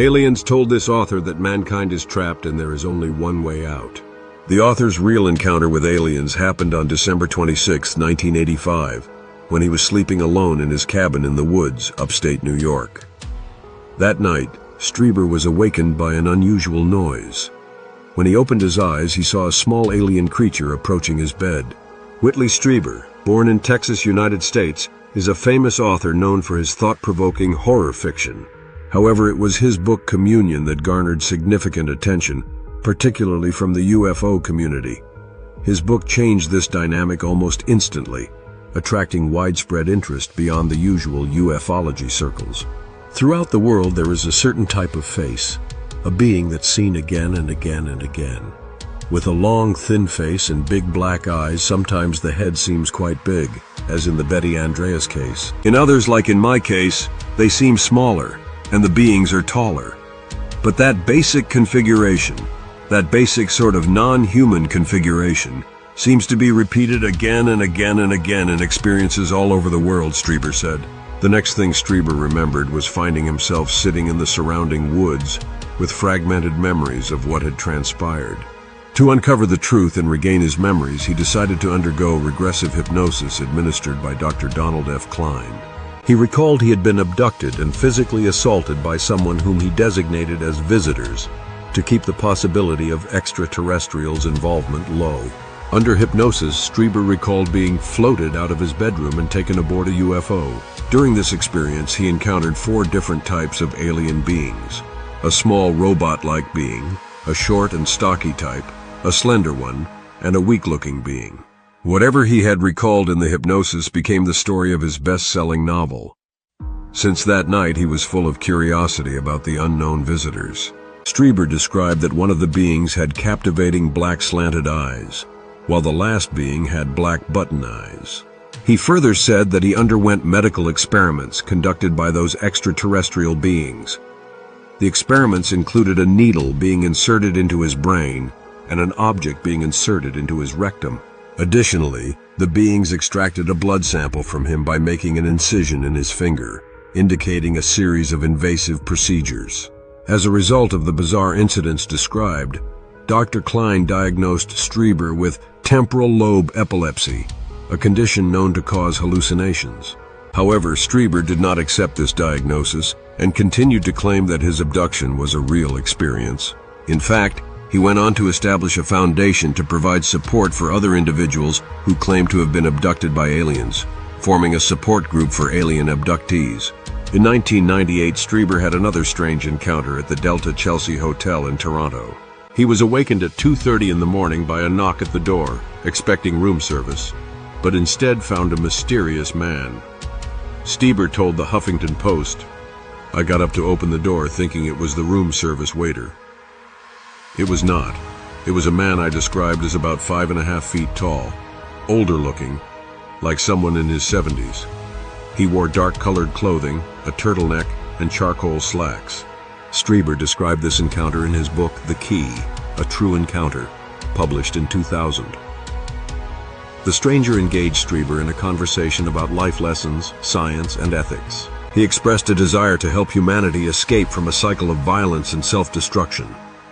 Aliens told this author that mankind is trapped and there is only one way out. The author's real encounter with aliens happened on December 26, 1985, when he was sleeping alone in his cabin in the woods, upstate New York. That night, Strieber was awakened by an unusual noise. When he opened his eyes, he saw a small alien creature approaching his bed. Whitley Strieber, born in Texas, United States, is a famous author known for his thought-provoking horror fiction. However, it was his book Communion that garnered significant attention, particularly from the UFO community. His book changed this dynamic almost instantly, attracting widespread interest beyond the usual ufology circles. Throughout the world, there is a certain type of face, a being that's seen again and again and again. With a long, thin face and big black eyes, sometimes the head seems quite big, as in the Betty Andreas case. In others, like in my case, they seem smaller, and the beings are taller. But that basic configuration, that basic sort of non-human configuration, seems to be repeated again and again and again in experiences all over the world, Strieber said. The next thing Strieber remembered was finding himself sitting in the surrounding woods with fragmented memories of what had transpired. To uncover the truth and regain his memories, he decided to undergo regressive hypnosis administered by Dr. Donald F. Klein. He recalled he had been abducted and physically assaulted by someone whom he designated as visitors, to keep the possibility of extraterrestrials' involvement low. Under hypnosis, Strieber recalled being floated out of his bedroom and taken aboard a UFO. During this experience, he encountered 4 different types of alien beings: a small robot-like being, a short and stocky type, a slender one, and a weak-looking being. Whatever he had recalled in the hypnosis became the story of his best-selling novel. Since that night, he was full of curiosity about the unknown visitors. Strieber described that one of the beings had captivating black slanted eyes, while the last being had black button eyes. He further said that he underwent medical experiments conducted by those extraterrestrial beings. The experiments included a needle being inserted into his brain and an object being inserted into his rectum. Additionally, the beings extracted a blood sample from him by making an incision in his finger, indicating a series of invasive procedures. As a result of the bizarre incidents described, Dr. Klein diagnosed Strieber with temporal lobe epilepsy, a condition known to cause hallucinations. However, Strieber did not accept this diagnosis and continued to claim that his abduction was a real experience. In fact, he went on to establish a foundation to provide support for other individuals who claim to have been abducted by aliens, forming a support group for alien abductees. In 1998, Strieber had another strange encounter at the Delta Chelsea Hotel in Toronto. He was awakened at 2:30 in the morning by a knock at the door, expecting room service, but instead found a mysterious man. Strieber told the Huffington Post, "I got up to open the door thinking it was the room service waiter. It was not. It was a man I described as about 5.5 feet tall, older looking, like someone in his 70s. He wore dark-colored clothing, a turtleneck, and charcoal slacks." Strieber described this encounter in his book The Key, A True Encounter, published in 2000. The stranger engaged Strieber in a conversation about life lessons, science, and ethics. He expressed a desire to help humanity escape from a cycle of violence and self-destruction.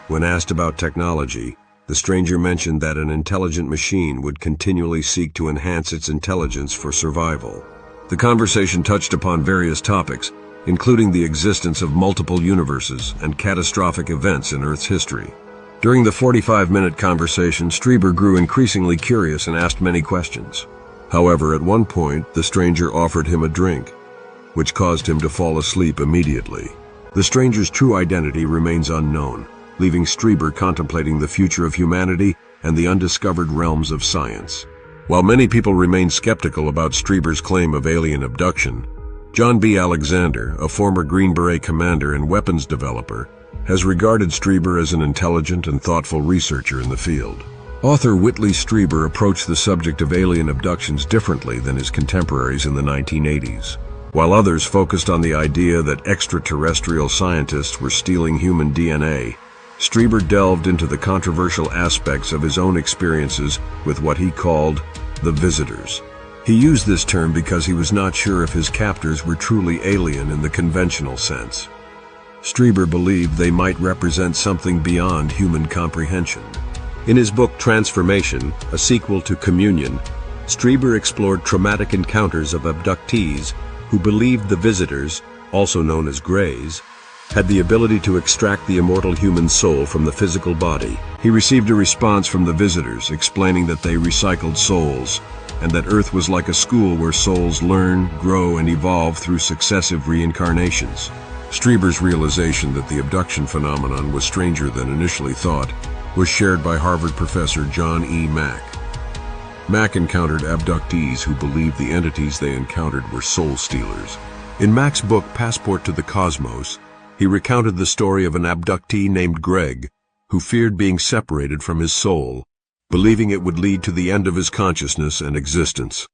When asked about technology, the stranger mentioned that an intelligent machine would continually seek to enhance its intelligence for survival. The conversation touched upon various topics, including the existence of multiple universes and catastrophic events in Earth's history. During the 45-minute conversation, Strieber grew increasingly curious and asked many questions. However, at one point, the stranger offered him a drink, which caused him to fall asleep immediately. The stranger's true identity remains unknown, leaving Strieber contemplating the future of humanity and the undiscovered realms of science. While many people remain skeptical about Strieber's claim of alien abduction, John B. Alexander, a former Green Beret commander and weapons developer, has regarded Strieber as an intelligent and thoughtful researcher in the field. Author Whitley Strieber approached the subject of alien abductions differently than his contemporaries in the 1980s. While others focused on the idea that extraterrestrial scientists were stealing human DNA, Strieber delved into the controversial aspects of his own experiences with what he called the visitors. He used this term because he was not sure if his captors were truly alien in the conventional sense. Strieber believed they might represent something beyond human comprehension. In his book Transformation, a sequel to Communion, Strieber explored traumatic encounters of abductees who believed the visitors, also known as Greys, had the ability to extract the immortal human soul from the physical body. He received a response from the visitors explaining that they recycled souls, and that Earth was like a school where souls learn, grow, and evolve through successive reincarnations. Strieber's realization that the abduction phenomenon was stranger than initially thought was shared by Harvard professor John E. Mack. Mack encountered abductees who believed the entities they encountered were soul stealers. In Mack's book Passport to the Cosmos, he recounted the story of an abductee named Greg, who feared being separated from his soul, believing it would lead to the end of his consciousness and existence.